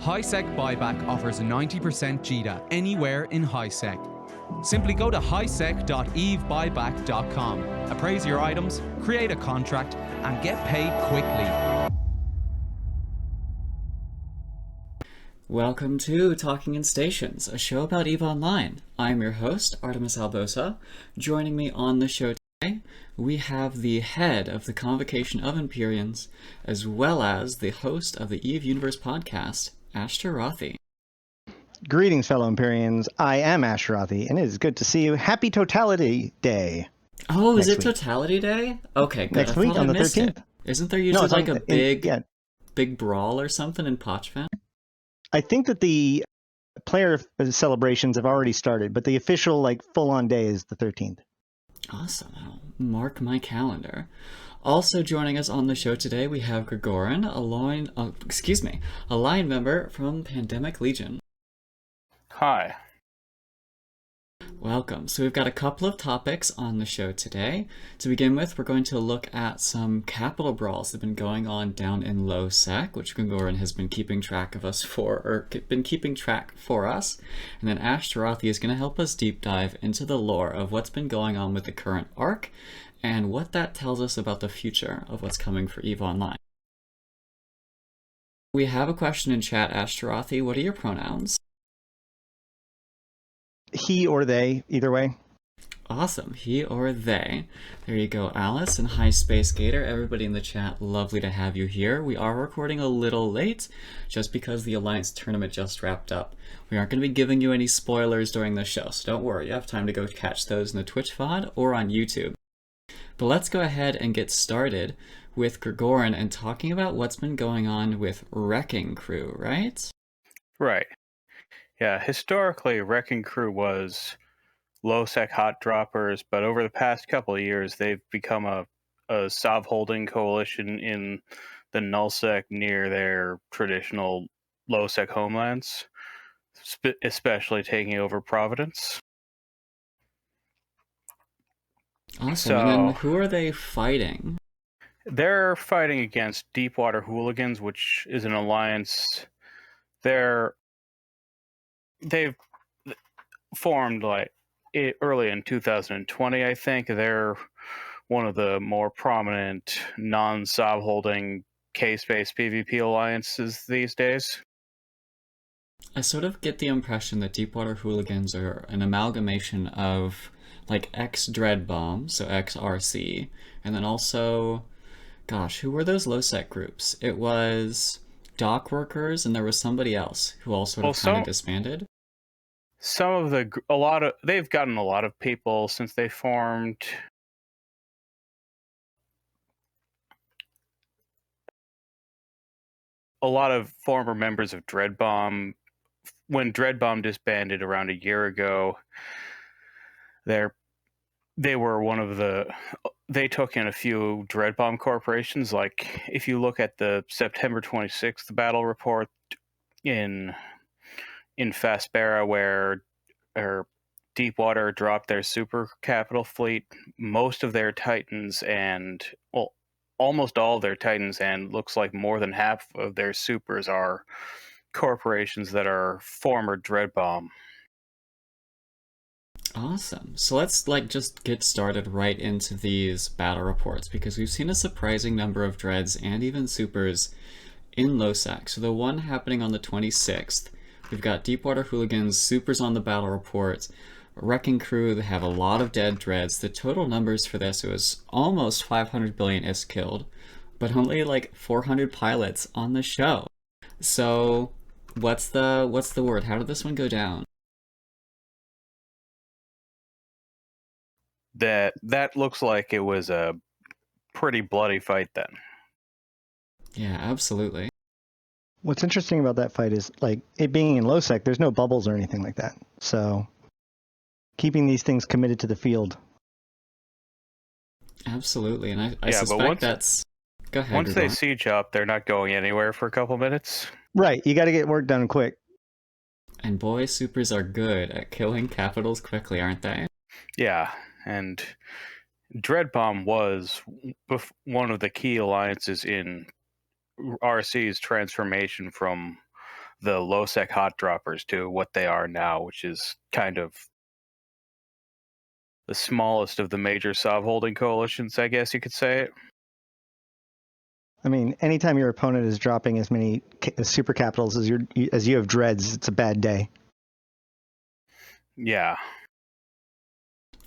HighSec Buyback offers a 90% JITA anywhere in HighSec. Simply go to highsec.evebuyback.com, appraise your items, create a contract, and get paid quickly. Welcome to Talking in Stations, a show about EVE Online. I'm your host, Artemis Albosa. Joining me on the show today, we have the head of the Convocation of Empyreans, as well as the host of the EVE Universe podcast, Ashterothi. Greetings, fellow Empyreans. I am Ashterothi, and it is good to see you. Happy Totality Day. Oh, is it Totality Day? Okay, good. Next week on the 13th. Isn't there usually like a big brawl or something in Pochvan? I think that the player celebrations have already started, but the official, full-on day is the 13th. Awesome. I'll mark my calendar. Also joining us on the show today, we have Gergoran, a line member from Pandemic Legion. Hi. Welcome. So we've got a couple of topics on the show today. To begin with, we're going to look at some capital brawls that have been going on down in low sec, which Gergoran has been keeping track for us. And then Ashterothi is going to help us deep dive into the lore of what's been going on with the current arc and what that tells us about the future of what's coming for EVE Online. We have a question in chat, Ashterothi. What are your pronouns? He or they, either way. Awesome. He or they. There you go, Alice and High Space Gator. Everybody in the chat, lovely to have you here. We are recording a little late, just because the Alliance tournament just wrapped up. We aren't going to be giving you any spoilers during the show, so don't worry. You have time to go catch those in the Twitch VOD or on YouTube. But let's go ahead and get started with Gergoran and talking about what's been going on with Wrecking Crew, right? Right. Yeah, historically, Wrecking Crew was low-sec hot droppers, but over the past couple of years, they've become a sov-holding coalition in the nullsec near their traditional low-sec homelands, especially taking over Providence. Awesome. And then who are they fighting? They're fighting against Deepwater Hooligans, which is an alliance. They've formed early in 2020, I think. They're one of the more prominent non-sov holding case-based PvP alliances these days. I sort of get the impression that Deepwater Hooligans are an amalgamation of ex-Dread Bomb, so ex-RC, and then also, gosh, who were those low-sec groups? It was dock workers, and there was somebody else who all sort of kind of disbanded. They've gotten a lot of people since they formed. A lot of former members of Dread Bomb, when Dread Bomb disbanded around a year ago, they took in a few Dread Bomb corporations. Like, if you look at the September 26th battle report in Fassbera, where Deepwater dropped their super capital fleet, most of their Titans almost all of their Titans, and looks like more than half of their supers are corporations that are former Dread Bomb. Awesome. So let's just get started right into these battle reports, because we've seen a surprising number of Dreads and even supers in low-sec. So the one happening on the 26th, we've got Deepwater Hooligans, supers on the battle report, Wrecking Crew. They have a lot of dead Dreads. The total numbers for this was almost 500 billion is killed, but only 400 pilots on the show. So what's the word? How did this one go down? That looks like it was a pretty bloody fight then. Yeah, absolutely. What's interesting about that fight is, it being in low sec, there's no bubbles or anything like that. So, keeping these things committed to the field. Absolutely, and I suspect that's... Go ahead, once they siege up, they're not going anywhere for a couple minutes. Right, you got to get work done quick. And boy, supers are good at killing capitals quickly, aren't they? Yeah, and Dread Bomb was one of the key alliances in RC's transformation from the low-sec hot droppers to what they are now, which is kind of the smallest of the major sov-holding coalitions, I guess you could say. I mean, anytime your opponent is dropping as many super capitals as you have dreads, it's a bad day. Yeah.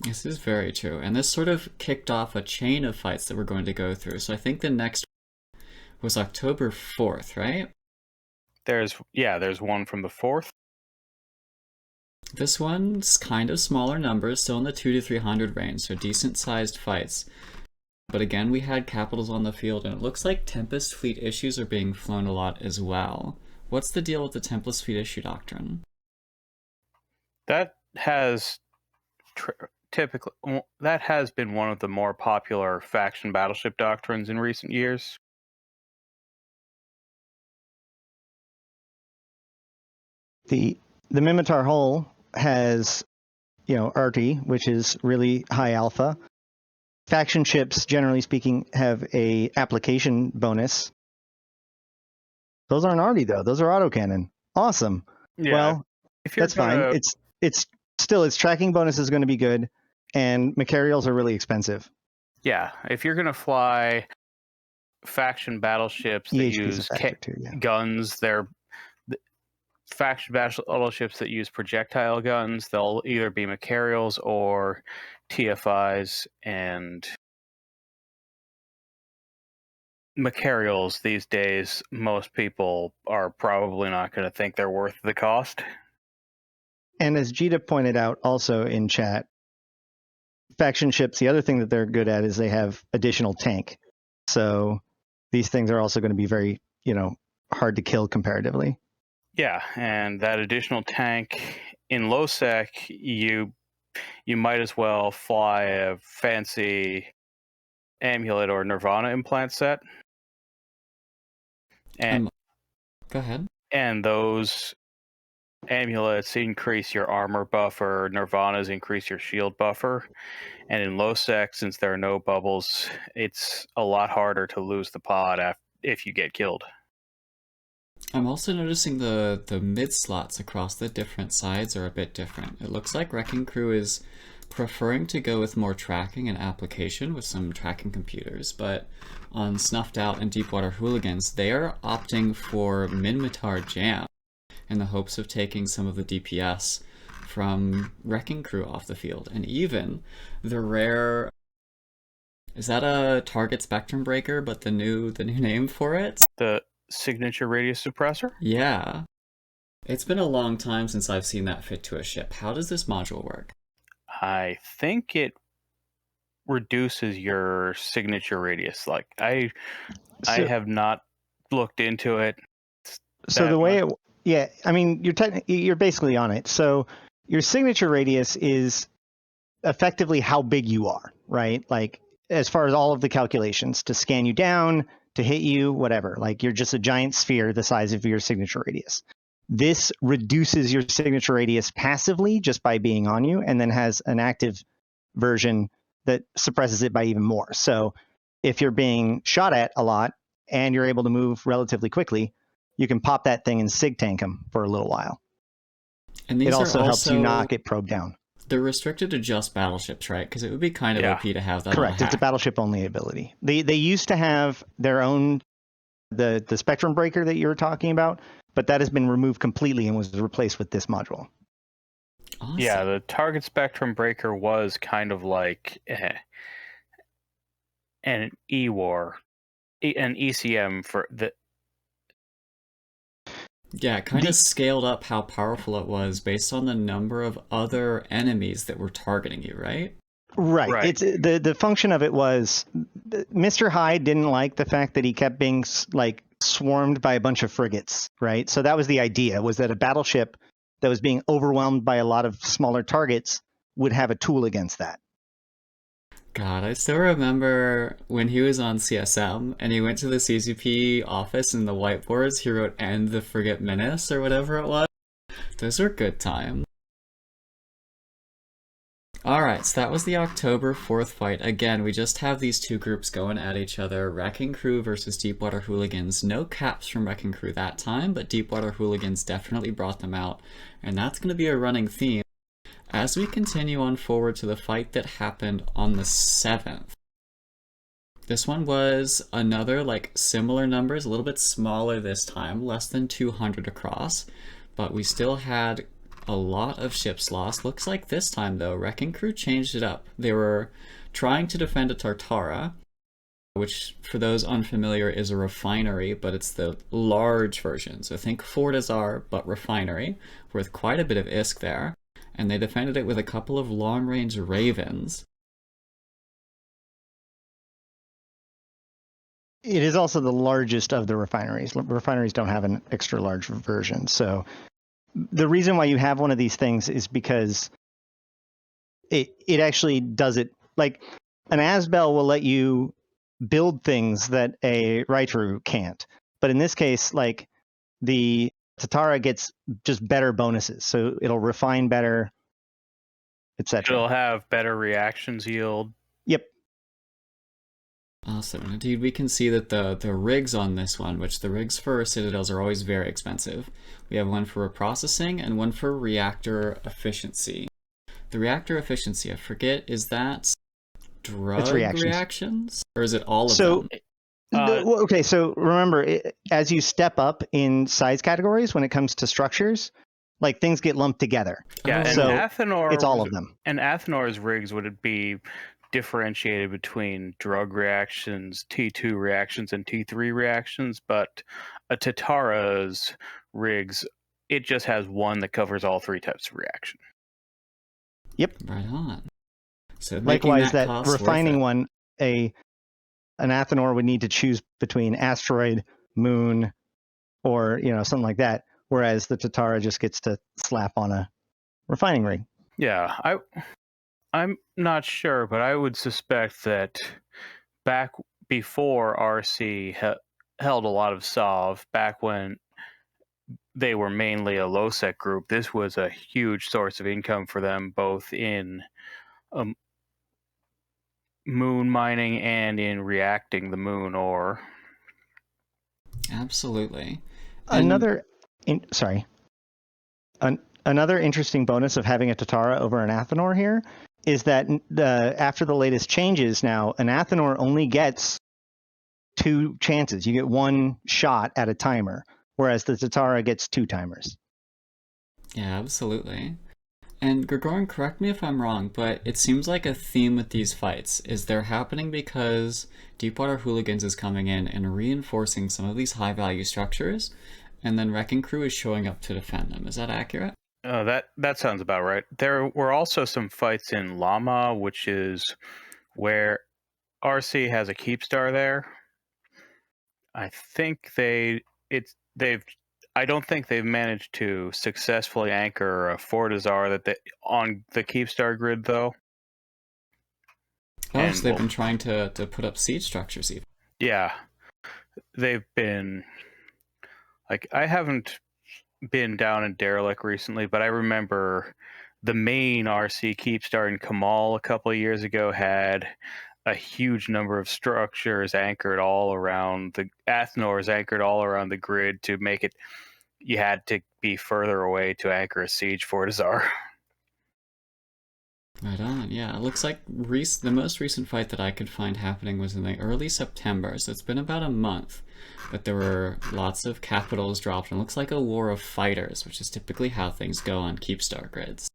This is very true. And this sort of kicked off a chain of fights that we're going to go through. So I think the next was October 4th, right? There's one from the 4th. This one's kind of smaller numbers, still in the 200 to 300 range, so decent-sized fights. But again, we had capitals on the field, and it looks like Tempest Fleet issues are being flown a lot as well. What's the deal with the Tempest Fleet issue doctrine? That has been one of the more popular faction battleship doctrines in recent years. The Mimitar hull has, arty, which is really high alpha. Faction ships, generally speaking, have a application bonus. Those aren't arty though; those are autocannon. Awesome. Yeah, well, that's fine. It's tracking bonus is going to be good, and Macarials are really expensive. Yeah, if you're going to fly faction battleships that use guns, faction battleships that use projectile guns. They'll either be Macarials or TFIs, and Macarials these days, most people are probably not going to think they're worth the cost. And as Jita pointed out also in chat, faction ships, the other thing that they're good at is they have additional tank. So these things are also going to be very, hard to kill comparatively. Yeah, and that additional tank in low sec, you might as well fly a fancy amulet or Nirvana implant set. And go ahead. And those amulets increase your armor buffer, Nirvanas increase your shield buffer, and in low sec, since there are no bubbles, it's a lot harder to lose the pod if you get killed. I'm also noticing the mid slots across the different sides are a bit different. It looks like Wrecking Crew is preferring to go with more tracking and application with some tracking computers, but on Snuffed Out and Deepwater Hooligans, they are opting for Minmatar Jam in the hopes of taking some of the DPS from Wrecking Crew off the field. And even the rare... Is that a target spectrum breaker, but the new name for it? The signature radius suppressor? Yeah. It's been a long time since I've seen that fit to a ship. How does this module work? I think it reduces your signature radius. Like I have not looked into it. So the way you're basically on it. So your signature radius is effectively how big you are, right? Like as far as all of the calculations to scan you down, to hit you, whatever. Like you're just a giant sphere the size of your signature radius. This reduces your signature radius passively just by being on you, and then has an active version that suppresses it by even more. So if you're being shot at a lot and you're able to move relatively quickly, you can pop that thing and sig tank them for a little while. And these it also helps you not get probed down. They're restricted to just battleships, right? Because it would be kind of OP to have that. Correct. It's a battleship only ability. They used to have their own the spectrum breaker that you were talking about, but that has been removed completely and was replaced with this module. Awesome. Yeah, the target spectrum breaker was kind of like an E-War, an ECM for the. Yeah, it kind of scaled up how powerful it was based on the number of other enemies that were targeting you, right? Right. It's the function of it was Mr. Hyde didn't like the fact that he kept being like swarmed by a bunch of frigates, right? So that was the idea, was that a battleship that was being overwhelmed by a lot of smaller targets would have a tool against that. God, I still remember when he was on CSM and he went to the CCP office and the whiteboards, he wrote "End the Frigate Menace" or whatever it was. Those are good times. Alright, so that was the October 4th fight. Again, we just have these two groups going at each other. Wrecking Crew versus Deepwater Hooligans. No caps from Wrecking Crew that time, but Deepwater Hooligans definitely brought them out. And that's going to be a running theme as we continue on forward to the fight that happened on the 7th. This one was another, like, similar numbers, a little bit smaller this time, less than 200 across, but we still had a lot of ships lost. Looks like this time, though, Wrecking Crew changed it up. They were trying to defend a Tartara, which, for those unfamiliar, is a refinery, but it's the large version. So think Fortizar, but refinery, with quite a bit of ISK there. And they defended it with a couple of long-range Ravens. It is also the largest of the refineries. Refineries don't have an extra large version. So the reason why you have one of these things is because it actually does it. Like, an Asbel will let you build things that a Raitru can't. But in this case, like, the Tatara gets just better bonuses. So it'll refine better, etc. It'll have better reactions yield. Yep. Awesome. Indeed, we can see that the rigs on this one, which the rigs for Citadels are always very expensive. We have one for processing and one for reactor efficiency. The reactor efficiency, I forget, is that drug reactions? Or is it all of them? Okay, so remember, as you step up in size categories when it comes to structures, like, things get lumped together. Yeah, and so Athenor it's all of them. And Athenor's rigs would be differentiated between drug reactions, T2 reactions, and T3 reactions, but a Tatara's rigs, it just has one that covers all three types of reaction. Yep. Right on. So likewise, that refining one, an Athenor would need to choose between asteroid, moon, or something like that, whereas the Tatara just gets to slap on a refining rig. Yeah, I'm not sure, but I would suspect that back before RC held a lot of Sov, back when they were mainly a low-sec group, this was a huge source of income for them, both in moon mining and in reacting the moon ore. Absolutely. Another interesting bonus of having a Tatara over an Athenor here is that after the latest changes now, an Athenor only gets 2 chances. You get 1 shot at a timer, whereas the Tatara gets 2 timers. Yeah, absolutely. And Gergoran, correct me if I'm wrong, but it seems like a theme with these fights is they're happening because Deepwater Hooligans is coming in and reinforcing some of these high-value structures, and then Wrecking Crew is showing up to defend them. Is that accurate? That sounds about right. There were also some fights in Lama, which is where RC has a keep star there. I don't think they've managed to successfully anchor a Fortizar on the Keepstar grid, though. Oh, so they've been trying to put up siege structures even. Yeah. They've been... Like, I haven't been down in Derelict recently, but I remember the main RC Keepstar in Kamal a couple of years ago had a huge number of structures anchored all around the Athenors anchored all around the grid to make it. You had to be further away to anchor a siege Fortizar. Right on, yeah. It looks like the most recent fight that I could find happening was in the early September, so it's been about a month. But there were lots of capitals dropped, and it looks like a war of fighters, which is typically how things go on Keepstar grids.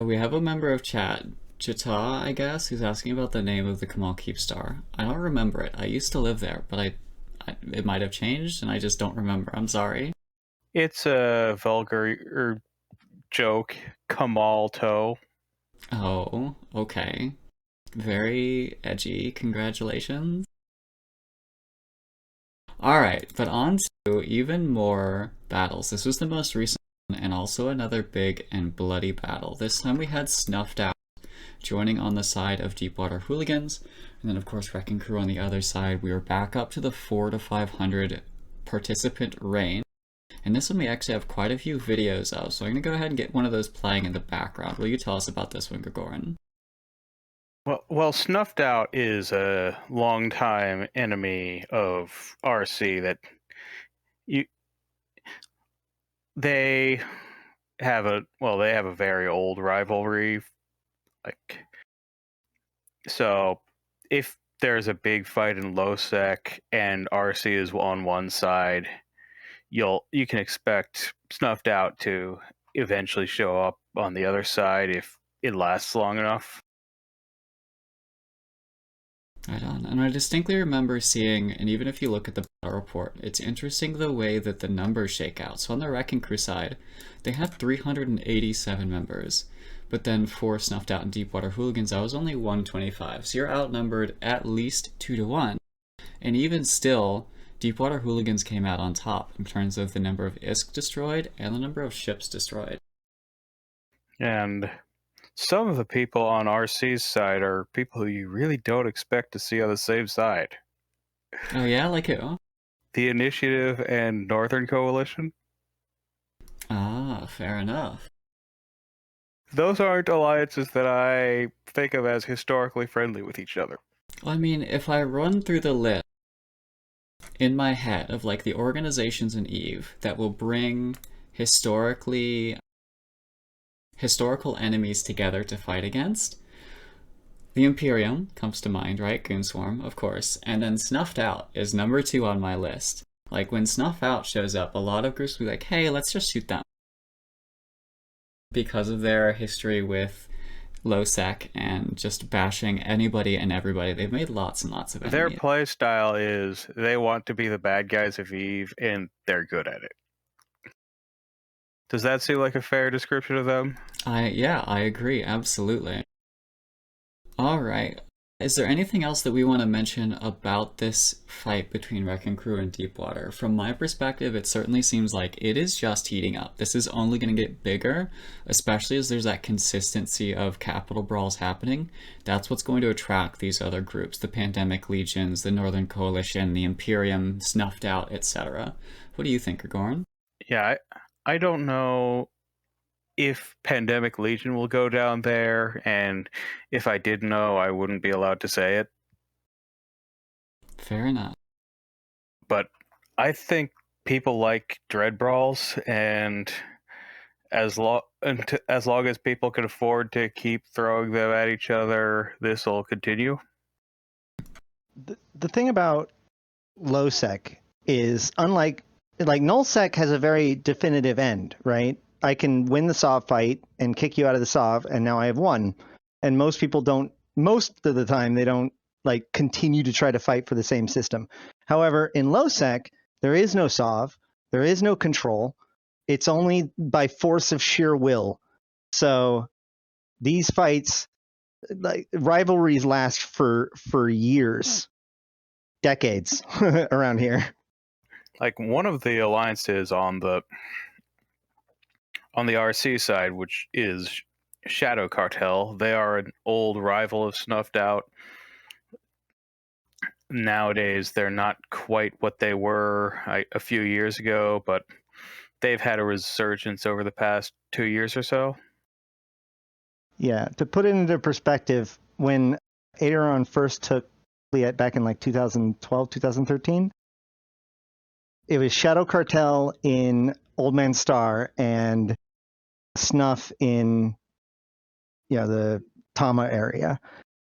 We have a member of chat, Chita, I guess, who's asking about the name of the Kamal Keepstar. I don't remember it. I used to live there, but it might have changed, and I just don't remember. I'm sorry. It's a vulgar joke, Kamal Toe. Oh, okay. Very edgy. Congratulations. Alright, but on to even more battles. This was the most recent one, and also another big and bloody battle. This time we had Snuffed Out joining on the side of Deepwater Hooligans, and then of course Wrecking Crew on the other side. We were back up to the 400 to 500 participant range, And this one we actually have quite a few videos of, so I'm going to go ahead and get one of those playing in the background. Will you tell us about this one, Gergoran? Well, Snuffed Out is a longtime enemy of RC that they have a very old rivalry. Like, so if there's a big fight in low sec and RC is on one side, you can expect Snuffed Out to eventually show up on the other side if it lasts long enough. Right on. And I distinctly remember seeing, and even if you look at the battle report, it's interesting the way that the numbers shake out. So on the Wrecking Crew side, they had 387 members, but then for Snuffed Out and Deepwater Hooligans, that was only 125. So you're outnumbered at least 2-1. And even still, Deepwater Hooligans came out on top in terms of the number of ISK destroyed and the number of ships destroyed. And some of the people on RC's side are people who you really don't expect to see on the same side. Oh yeah, like who? The Initiative and Northern Coalition. Ah, fair enough. Those aren't alliances that I think of as historically friendly with each other. Well, I mean, if I run through the list in my head of like the organizations in EVE that will bring historical enemies together to fight against, the Imperium comes to mind, right? Goonswarm, of course. And then Snuffed Out is number 2 on my list. Like, when Snuff Out shows up, a lot of groups will be like, hey, let's just shoot them. Because of their history with low sec and just bashing anybody and everybody, they've made lots and lots of enemies. Their play style is they want to be the bad guys of EVE, and they're good at it. Does that seem like a fair description of them? Yeah, I agree, absolutely. All right. Is there anything else that we want to mention about this fight between Wrecking Crew and Deepwater? From my perspective, it certainly seems like it is just heating up. This is only going to get bigger, especially as there's that consistency of capital brawls happening. That's what's going to attract these other groups, the Pandemic Legions, the Northern Coalition, the Imperium, Snuffed Out, etc. What do you think, Gergoran? Yeah, I don't know if Pandemic Legion will go down there, and if I did know, I wouldn't be allowed to say it. Fair enough. But I think people like Dread Brawls, and as long as people can afford to keep throwing them at each other, this will continue. The thing about low sec is, unlike null sec has a very definitive end, right? I can win the SOV fight and kick you out of the SOV, and now I have won. And most people don't, most of the time, they don't like continue to try to fight for the same system. However, in low sec, there is no SOV, there is no control. It's only by force of sheer will. So these fights, like rivalries, last for years, decades around here. Like, one of the alliances on the RC side, which is Shadow Cartel, they are an old rival of Snuffed Out. Nowadays, they're not quite what they were a few years ago, but they've had a resurgence over the past 2 years or so. Yeah, to put it into perspective, when Aderon first took Liet back in like 2012, 2013, it was Shadow Cartel in Old Man Star and Snuff in the Tama area.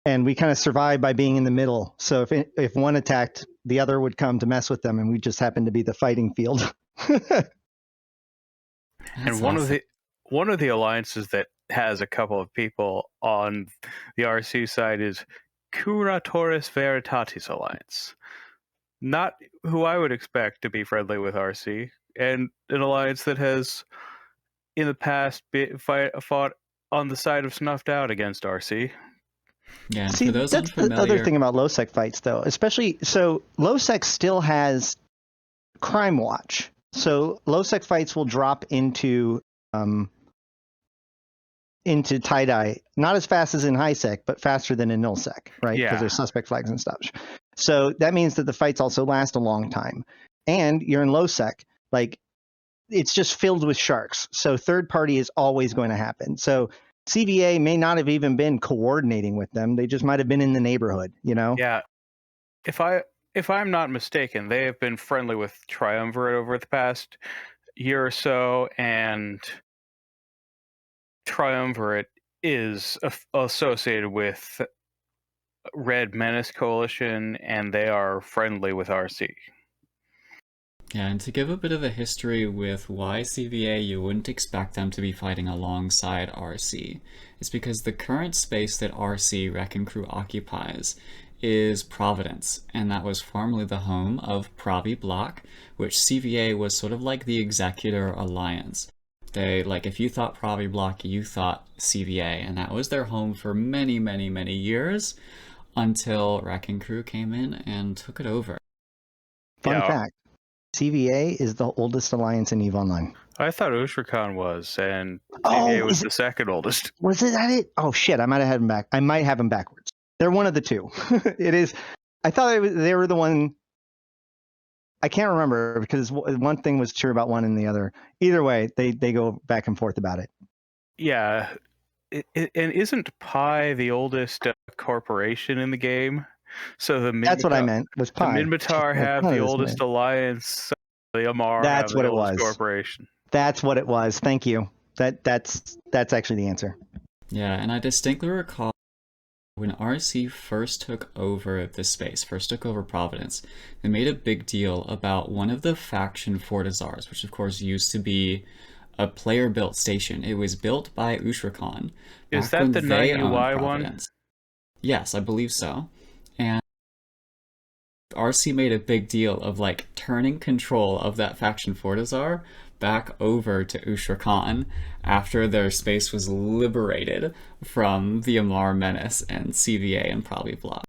And we kind of survived by being in the middle. So if one attacked, the other would come to mess with them, and we just happened to be the fighting field. And one of the alliances that has a couple of people on the RC side is Curatores Veritatis Alliance. Not who I would expect to be friendly with RC, and an alliance that has in the past fought on the side of Snuffed Out against RC. Yeah, see, for those that's unfamiliar... the other thing about low sec fights, though. Especially, so low sec still has Crime Watch. So low sec fights will drop into tie-dye, not as fast as in high sec, but faster than in null sec, right? Yeah. Because there's suspect flags and stuff. So that means that the fights also last a long time. And you're in low sec. Like, it's just filled with sharks. So third party is always going to happen. So CVA may not have even been coordinating with them. They just might have been in the neighborhood, you know? Yeah. If I'm not mistaken, they have been friendly with Triumvirate over the past year or so, and Triumvirate is associated with Red Menace Coalition, and they are friendly with RC. Yeah, and to give a bit of a history with why CVA you wouldn't expect them to be fighting alongside RC, it's because the current space that RC Wrecking Crew occupies is Providence, and that was formerly the home of Pravi Block, which CVA was sort of like the executor alliance. They, like, if you thought Pravi Block, you thought CVA, and that was their home for many, many, many years until Wrecking Crew came in and took it over. Fun fact. CVA is the oldest alliance in EVE Online. I thought Ushrakan was, and CVA was the second oldest. Was it that it? Oh shit! I might have had him back. I might have them backwards. They're one of the two. It is. I thought they were the one. I can't remember because one thing was true about one and the other. Either way, they go back and forth about it. Yeah, and isn't Pi the oldest corporation in the game? So that's what I meant. Was Pi. The Minmatar have the oldest alliance. So the Amar that's have what the it oldest was. Corporation. That's what it was. Thank you. That's actually the answer. Yeah, and I distinctly recall when RC first took over this space, first took over Providence, they made a big deal about one of the faction Fortizars, which of course used to be a player-built station. It was built by Ushrakan. Is that the 9UI one? Yes, I believe so. And RC made a big deal of like turning control of that faction Fortizar back over to Ushrakan after their space was liberated from the Amar Menace and CVA and Pravi Block.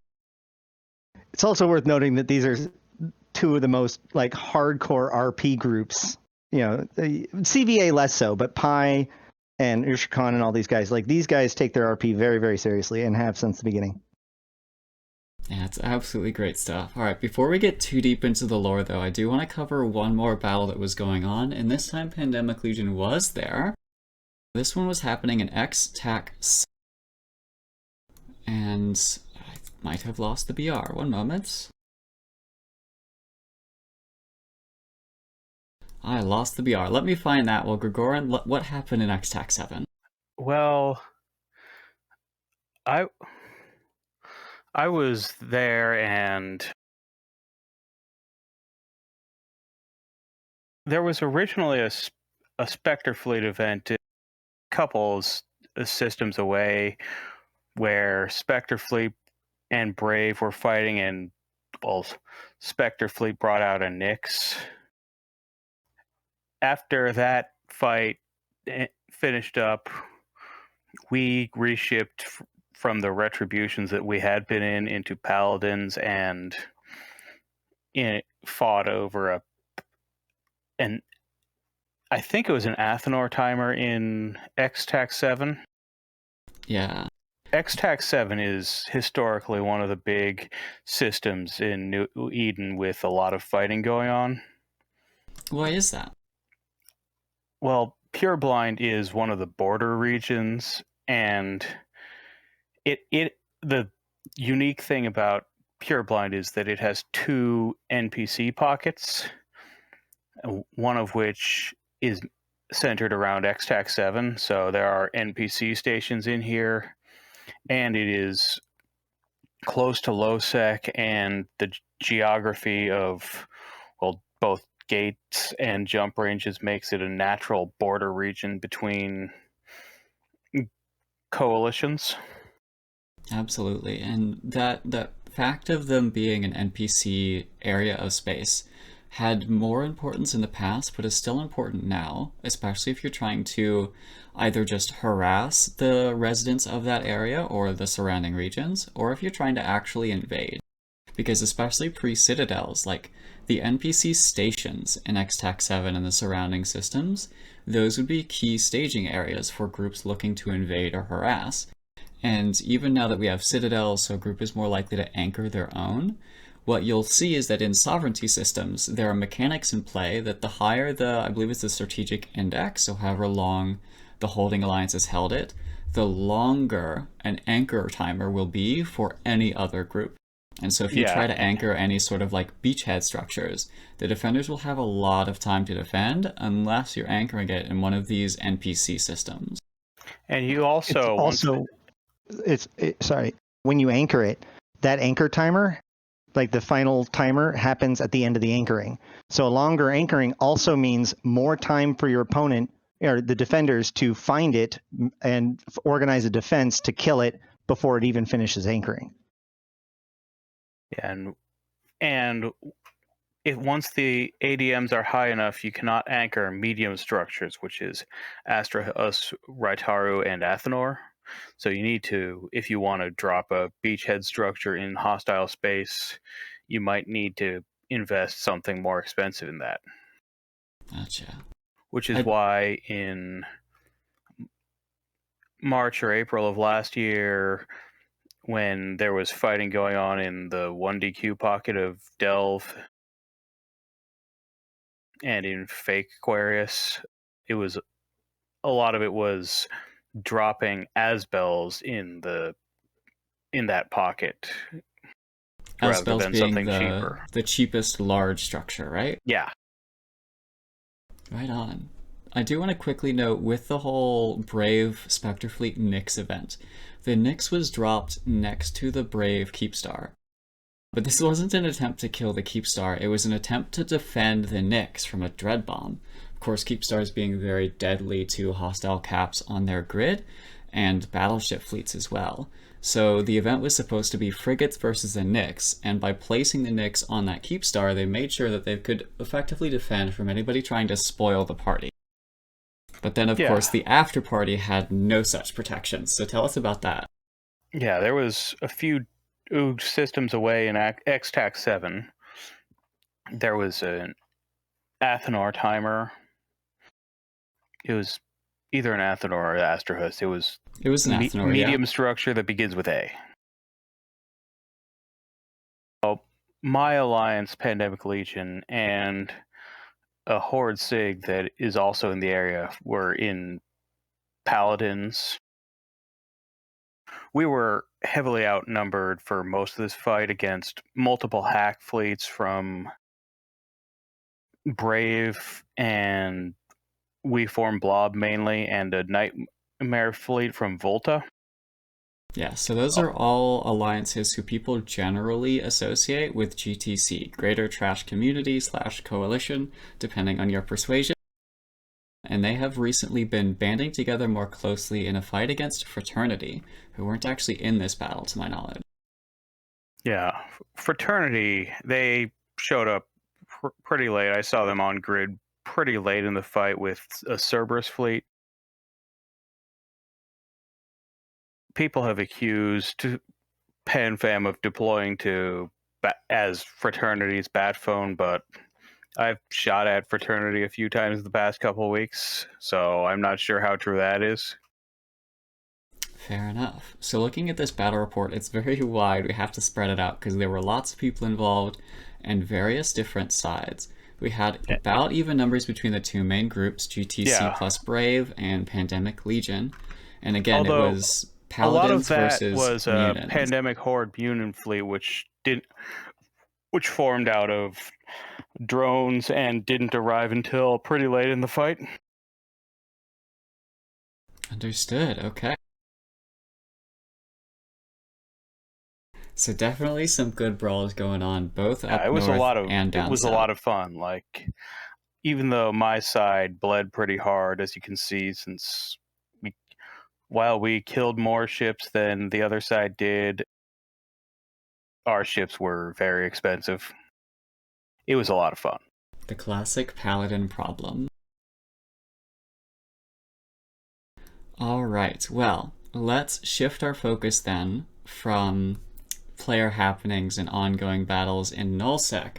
It's also worth noting that these are two of the most like hardcore RP groups. You know, CVA less so, but Pi and Ushrakan and all these guys, like these guys take their RP very, very seriously and have since the beginning. Yeah, it's absolutely great stuff. Alright, before we get too deep into the lore though, I do want to cover one more battle that was going on, and this time Pandemic Legion was there. This one was happening in X-TAC 7. And I might have lost the BR. One moment. I lost the BR. Let me find that. Well, Gergoran, what happened in X-TAC 7? Well, I was there, and there was originally a Spectre Fleet event a couple systems away where Spectre Fleet and Brave were fighting, and well, Spectre Fleet brought out a Nyx. After that fight finished up, we reshipped from the retributions that we had been in into Paladins, and fought over and I think it was an Athenor timer in X-TAC 7. Yeah. X-TAC 7 is historically one of the big systems in New Eden with a lot of fighting going on. Why is that? Well, Pureblind is one of the border regions, and the unique thing about Pureblind is that it has two NPC pockets, one of which is centered around X-TAC 7, so there are NPC stations in here, and it is close to low-sec, and the geography of, well, both gates and jump ranges makes it a natural border region between coalitions. Absolutely, and that fact of them being an NPC area of space had more importance in the past, but is still important now, especially if you're trying to either just harass the residents of that area or the surrounding regions, or if you're trying to actually invade. Because especially pre-Citadels, like the NPC stations in X-TAC 7 and the surrounding systems, those would be key staging areas for groups looking to invade or harass. And even now that we have Citadels, so a group is more likely to anchor their own, what you'll see is that in sovereignty systems, there are mechanics in play that the higher the, I believe it's the strategic index, so however long the holding alliance has held it, the longer an anchor timer will be for any other group. And so if you try to anchor any sort of like beachhead structures, the defenders will have a lot of time to defend unless you're anchoring it in one of these NPC systems. And you also... sorry, when you anchor it, that anchor timer, like the final timer, happens at the end of the anchoring. So a longer anchoring also means more time for your opponent or the defenders to find it and organize a defense to kill it before it even finishes anchoring. And if once the ADMs are high enough, you cannot anchor medium structures, which is Ashterothi, Raitaru, and Athenor. So you need to, if you want to drop a beachhead structure in hostile space, you might need to invest something more expensive in that. Gotcha. Which is why in March or April of last year, when there was fighting going on in the 1DQ pocket of Delve and in Fake Aquarius, it was a lot of it was dropping Asbels in that pocket rather than something cheaper. The cheapest large structure, right? Yeah. Right on. I do want to quickly note, with the whole Brave Spectre Fleet Nyx event, the Nyx was dropped next to the Brave Keepstar. But this wasn't an attempt to kill the Keepstar, it was an attempt to defend the Nyx from a dread bomb. Of course, Keepstars being very deadly to hostile caps on their grid, and battleship fleets as well. So the event was supposed to be frigates versus the Nyx, and by placing the Nyx on that Keepstar, they made sure that they could effectively defend from anybody trying to spoil the party. But then, of course, the after party had no such protection, so tell us about that. Yeah, there was a few systems away in X-TAC 7. There was an Athenor timer. It was either an Athenor or Astrohus. It was an Athenor, medium structure that begins with A. So my alliance, Pandemic Legion, and a Horde Sig that is also in the area were in Paladins. We were heavily outnumbered for most of this fight against multiple hack fleets from Brave, and we formed Blob mainly, and a Nightmare fleet from Volta. Yeah, so those are all alliances who people generally associate with GTC, Greater Trash Community / Coalition, depending on your persuasion. And they have recently been banding together more closely in a fight against Fraternity, who weren't actually in this battle, to my knowledge. Yeah, Fraternity, they showed up pretty late. I saw them on grid pretty late in the fight with a Cerberus fleet. People have accused PanFam of deploying as Fraternity's bat phone, but I've shot at Fraternity a few times the past couple of weeks, so I'm not sure how true that is. Fair enough. So looking at this battle report, it's very wide. We have to spread it out because there were lots of people involved and various different sides. We had about even numbers between the two main groups, GTC plus Brave and Pandemic Legion. And again, it was Paladins versus a lot of that was a Pandemic Horde Munin fleet, which formed out of drones and didn't arrive until pretty late in the fight. Understood. Okay. So definitely some good brawls going on, both up north and down south. It was a lot of fun. Like, even though my side bled pretty hard, as you can see, since while we killed more ships than the other side did, our ships were very expensive. It was a lot of fun. The classic Paladin problem. Alright, well, let's shift our focus then from player happenings and ongoing battles in nullsec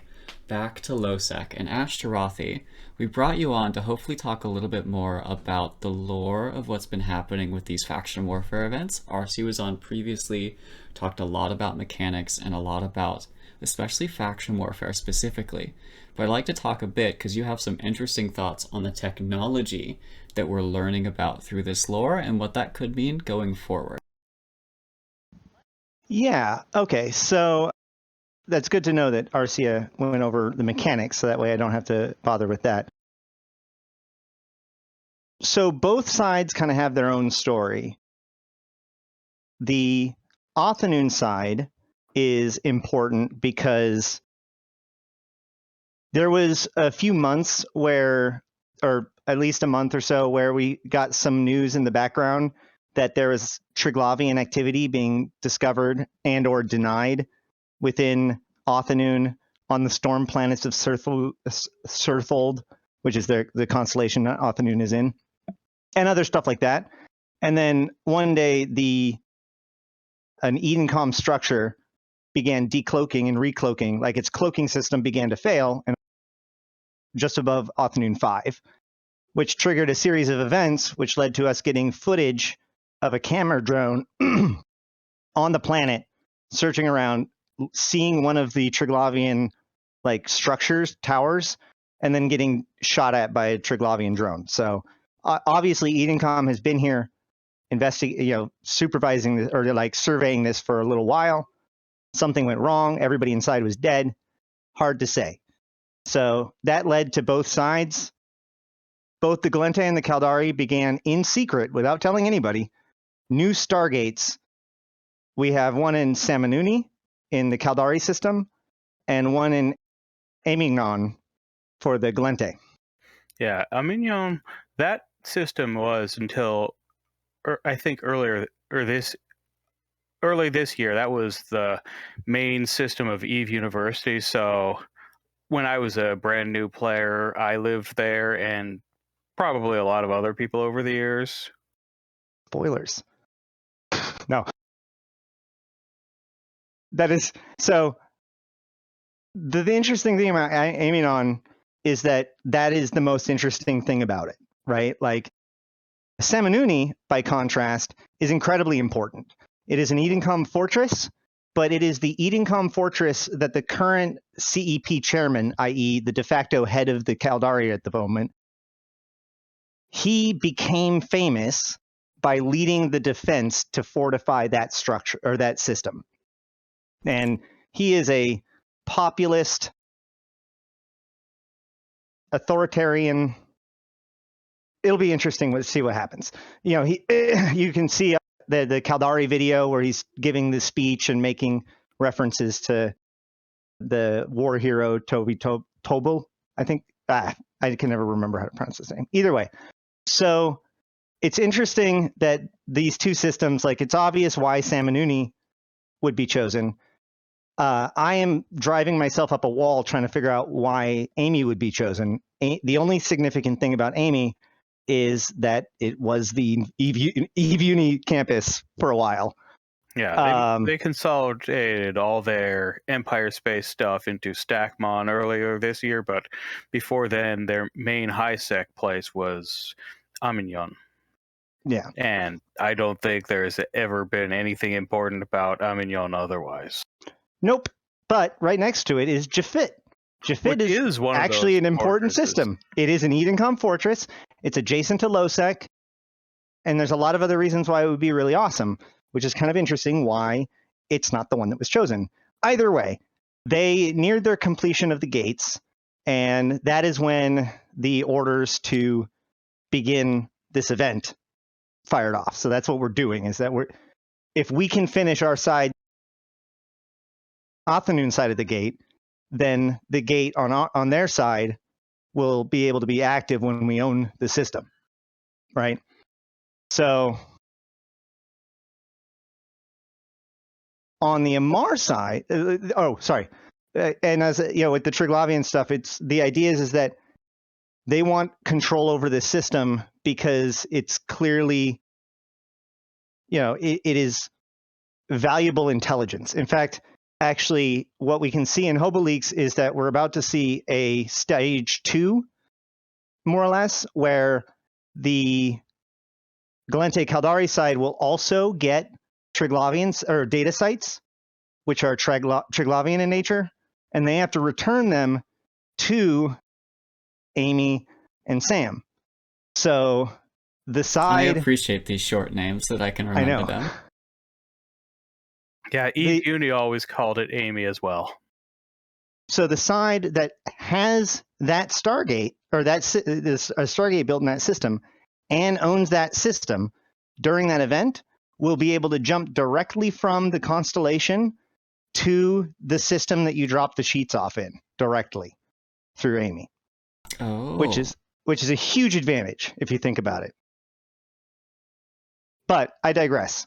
back to lowsec. And Ashterothi, we brought you on to hopefully talk a little bit more about the lore of what's been happening with these faction warfare events. RC was on previously, talked a lot about mechanics and a lot about especially faction warfare specifically. But I'd like to talk a bit, because you have some interesting thoughts on the technology that we're learning about through this lore and what that could mean going forward. Yeah, okay, so that's good to know that Arcia went over the mechanics, so that way I don't have to bother with that. So both sides kind of have their own story. The Othanoon side is important because there was a few months where, or at least a month or so, where we got some news in the background that there was Triglavian activity being discovered and or denied within Othanoon on the storm planets of Surthold, which is the constellation that Othanoon is in, and other stuff like that. And then one day, an Edencom structure began decloaking and recloaking, like its cloaking system began to fail, and just above Othanoon 5, which triggered a series of events, which led to us getting footage of a camera drone on the planet, searching around, seeing one of the Triglavian like structures, towers, and then getting shot at by a Triglavian drone. So obviously, Edencom has been here, supervising this, or like surveying this for a little while. Something went wrong. Everybody inside was dead. Hard to say. So that led to both sides. Both the Glente and the Caldari began in secret, without telling anybody, new stargates. We have one in Samanuni in the Caldari system, and one in Amignon for the Glente. Yeah, Amignon, that system was until I think early this year, that was the main system of Eve University. So when I was a brand new player, I lived there, and probably a lot of other people over the years. Spoilers. No. That is, so the interesting thing about Amignon is that is the most interesting thing about it, right? Like, Samanuni, by contrast, is incredibly important. It is an Edencom fortress, but it is the Edencom fortress that the current CEP chairman, i.e. the de facto head of the Caldari at the moment, he became famous by leading the defense to fortify that structure or that system. And he is a populist, authoritarian. It'll be interesting to see what happens. You can see the Caldari video where he's giving the speech and making references to the war hero Toby Tobel. I think I can never remember how to pronounce his name. Either way, so it's interesting that these two systems, like, it's obvious why Samanuni would be chosen. I am driving myself up a wall trying to figure out why Amy would be chosen. The only significant thing about Amy is that it was the Eve Uni campus for a while. Yeah, they consolidated all their Empire Space stuff into Stackmon earlier this year, but before then, their main high-sec place was Amignon. Yeah. And I don't think there's ever been anything important about Amignon otherwise. Nope. But right next to it is Jafit. Jafit is one actually an important system. It is an Edencom fortress. It's adjacent to Losec. And there's a lot of other reasons why it would be really awesome, which is kind of interesting why it's not the one that was chosen. Either way, they neared their completion of the gates, and that is when the orders to begin this event fired off. So that's what we're doing, is that if we can finish our side, Othanoon side of the gate, then the gate on their side will be able to be active when we own the system, right? So on the Amar side, and as with the Triglavian stuff, it's the idea is that they want control over the system because it's clearly, it is valuable intelligence. In fact, actually, what we can see in HoboLeaks is that we're about to see a stage 2, more or less, where the Glente Caldari side will also get Triglavians or data sites which are Triglavian in nature, and they have to return them to Amy and Sam. So the side... I appreciate these short names so that I can remember them. Yeah, Uni always called it Amy as well. So the side that has that Stargate, or a Stargate built in that system, and owns that system during that event, will be able to jump directly from the constellation to the system that you drop the sheets off in directly through Amy. Oh. Which is a huge advantage if you think about it. But I digress.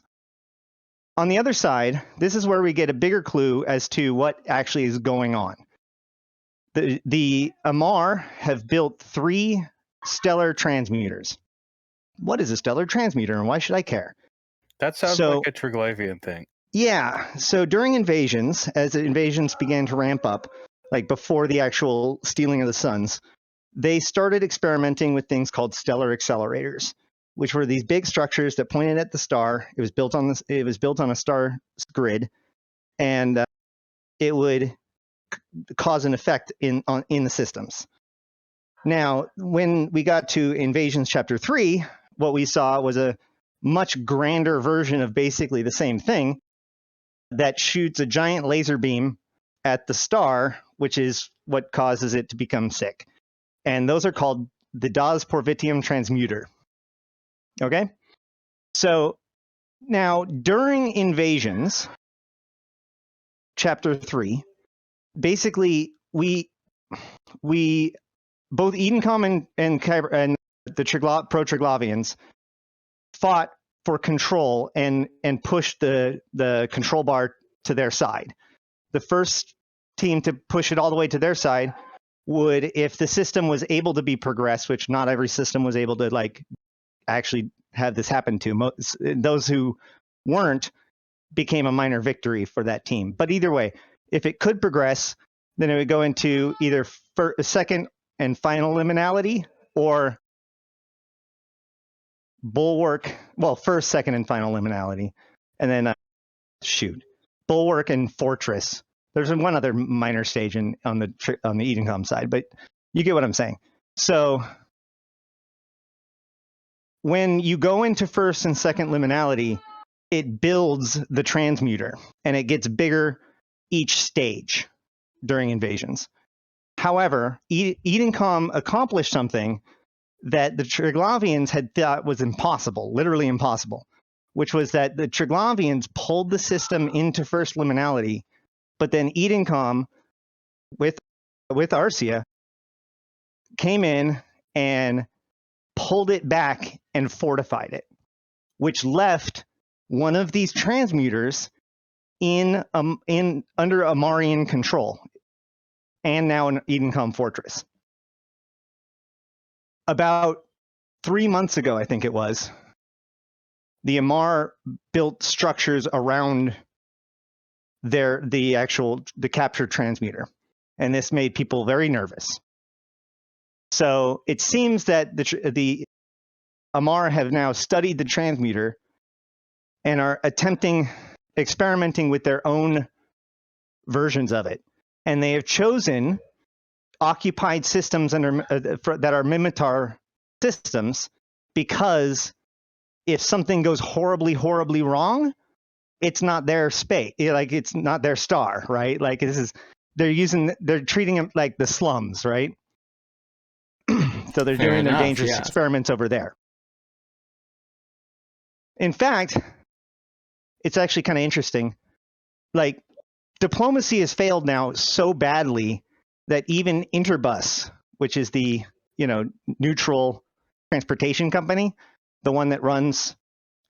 On the other side, this is where we get a bigger clue as to what actually is going on. The Amar have built 3 stellar transmuters. What is a stellar transmuter, and why should I care? That sounds like a Triglavian thing. Yeah. So during invasions, as the invasions began to ramp up, like before the actual stealing of the suns, they started experimenting with things called stellar accelerators, which were these big structures that pointed at the star. It was built on a star grid, and it would cause an effect in the systems. Now, when we got to Invasions Chapter 3, what we saw was a much grander version of basically the same thing that shoots a giant laser beam at the star, which is what causes it to become sick. And those are called the Das Porvitium Transmuter. Okay? So now, during Invasions, Chapter 3, basically, we both Edencom and the pro-Triglavians fought for control and pushed the control bar to their side. The first team to push it all the way to their side would, if the system was able to be progressed, which not every system was able to actually have this happen to. Those who weren't became a minor victory for that team. But either way, if it could progress, then it would go into either second and final liminality or bulwark. Well, first, second, and final liminality, and then bulwark and fortress. There's one other minor stage on the Edencom side, but you get what I'm saying. So when you go into first and second liminality, it builds the transmuter, and it gets bigger each stage during invasions. However, Edencom accomplished something that the Triglavians had thought was impossible, literally impossible, which was that the Triglavians pulled the system into first liminality, but then Edencom, with Arcia, came in and pulled it back and fortified it, which left one of these transmuters in under Amarian control, and now an Edencom fortress. About 3 months ago, I think it was, the Amar built structures around the captured transmuter, and this made people very nervous. So it seems that the Amar have now studied the transmuter and are experimenting with their own versions of it, and they have chosen occupied systems that are Mimitar systems, because if something goes horribly, horribly wrong, it's not their space. It's not their star, right? They're treating them like the slums, right? So they're doing their dangerous experiments over there. In fact, it's actually kind of interesting. Diplomacy has failed now so badly that even Interbus, which is the neutral transportation company, the one that runs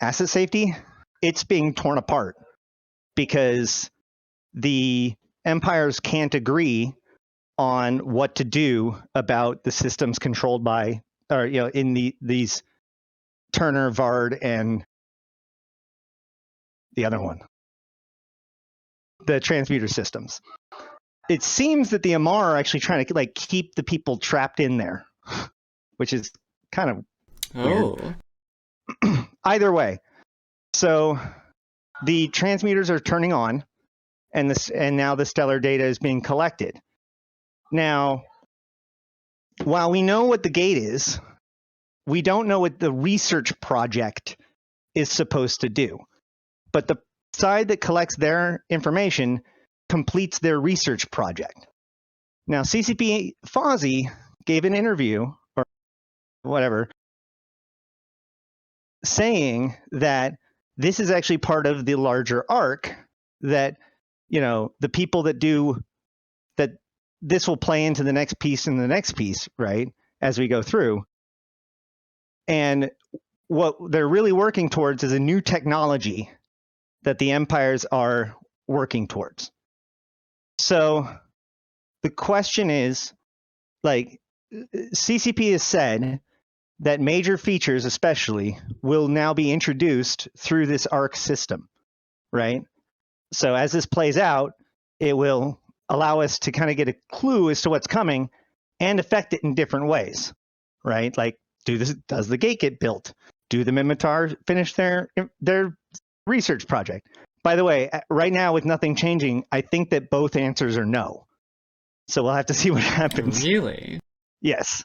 asset safety, it's being torn apart because the empires can't agree on what to do about the systems controlled by, or in these Turner, Vard, and the other one, the transmuter systems. It seems that the Amar are actually trying to keep the people trapped in there, which is kind of weird. Either way, so the transmuters are turning on, and now the stellar data is being collected. Now, while we know what the gate is, we don't know what the research project is supposed to do. But the side that collects their information completes their research project. Now, CCP Fozzie gave an interview or whatever saying that this is actually part of the larger arc, that, the people that do that, this will play into the next piece and the next piece, right, as we go through. And what they're really working towards is a new technology that the empires are working towards. So the question is, like, CCP has said that major features especially will now be introduced through this ARC system, right? So as this plays out, it will allow us to kind of get a clue as to what's coming and affect it in different ways, right? Like, does the gate get built? Do the Mimitar finish their research project? By the way, right now with nothing changing, I think that both answers are no. So we'll have to see what happens. Really? Yes.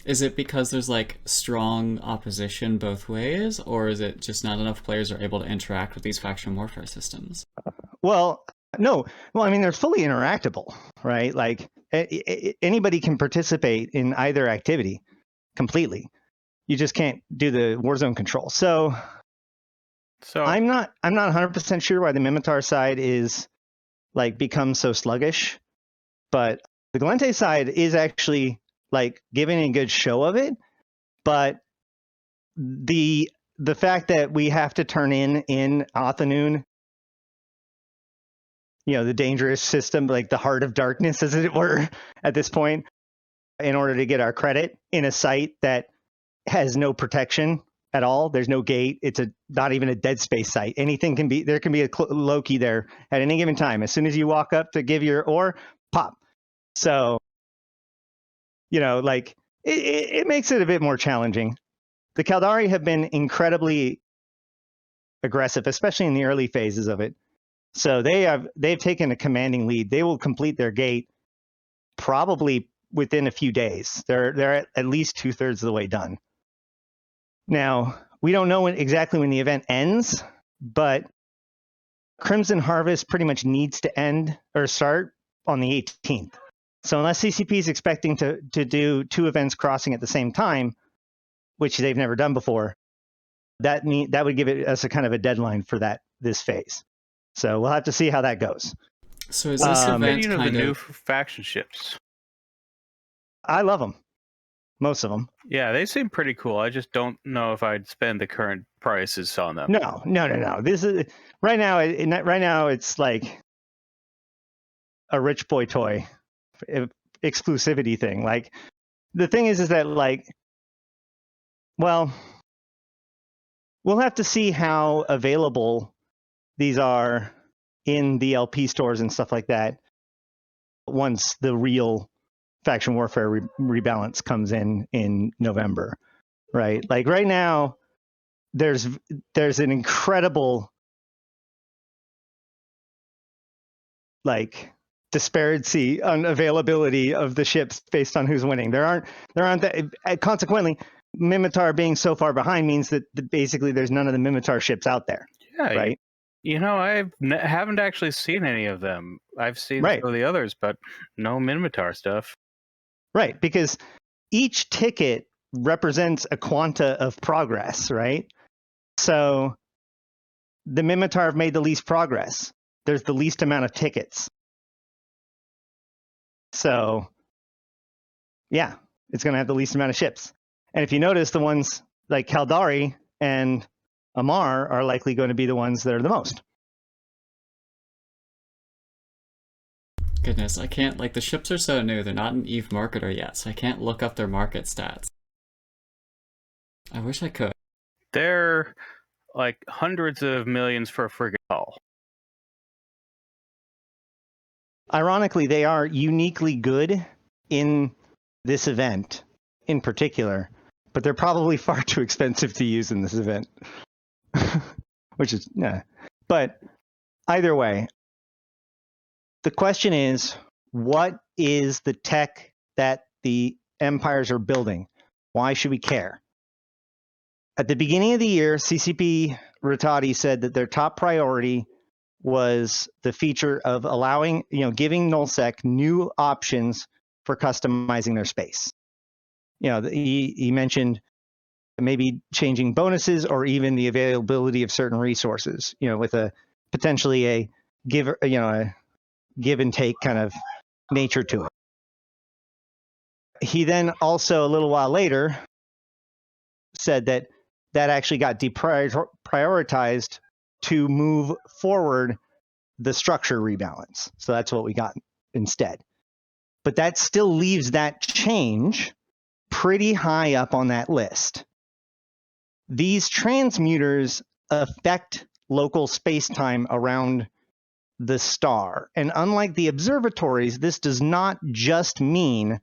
Is it because there's like strong opposition both ways, or is it just not enough players are able to interact with these faction warfare systems? Well, no. Well, I mean, they're fully interactable, right? Like anybody can participate in either activity completely. You just can't do the warzone control. So I'm not 100% sure why the Mimitar side is like become so sluggish, but the Galente side is actually like giving a good show of it. But the fact that we have to turn in Athenoon, the dangerous system, like the heart of darkness, as it were, at this point, in order to get our credit in a site that has no protection at all. There's no gate. It's not even a dead space site. Anything can be, there can be a Loki there at any given time. As soon as you walk up to give your ore, pop. So, like it makes it a bit more challenging. The Caldari have been incredibly aggressive, especially in the early phases of it. So they've taken a commanding lead. They will complete their gate probably within a few days. They're at least 2/3 of the way done. Now, we don't know exactly when the event ends, but Crimson Harvest pretty much needs to end or start on the 18th. So unless CCP is expecting to do 2 events crossing at the same time, which they've never done before, that would give us a kind of a deadline for this phase. So we'll have to see how that goes. So is this event kind of the new faction ships? I love them. Most of them. Yeah, they seem pretty cool. I just don't know if I'd spend the current prices on them. No. This is right now. Right now, it's like a rich boy toy exclusivity thing. Like the thing is that like, well, we'll have to see how available these are in the LP stores and stuff like that once the real faction warfare rebalance comes in November, right? Like right now, there's an incredible like disparity on availability of the ships based on who's winning. There aren't that. Consequently, Mimitar being so far behind means that basically there's none of the Mimitar ships out there. Yeah, right. I haven't actually seen any of them. I've seen some of the others, but no Mimitar stuff. Right, because each ticket represents a quanta of progress, right? So the Mimitar have made the least progress. There's the least amount of tickets. So, yeah, it's going to have the least amount of ships. And if you notice, the ones like Caldari and Amar are likely going to be the ones that are the most. Goodness, I can't, like, the ships are so new, they're not an EVE marketer yet, so I can't look up their market stats. I wish I could. They're like hundreds of millions for a frigate hull. Ironically, they are uniquely good in this event in particular, but they're probably far too expensive to use in this event. Which is, yeah. But either way, the question is, what is the tech that the empires are building? Why should we care? At the beginning of the year, CCP Rattati said that their top priority was the feature of allowing, giving nullsec new options for customizing their space. He mentioned maybe changing bonuses or even the availability of certain resources, with a potentially a give and take kind of nature to it. He then also, a little while later, said that actually got deprioritized to move forward the structure rebalance. So that's what we got instead. But that still leaves that change pretty high up on that list. These transmuters affect local space-time around the star. And unlike the observatories, this does not just mean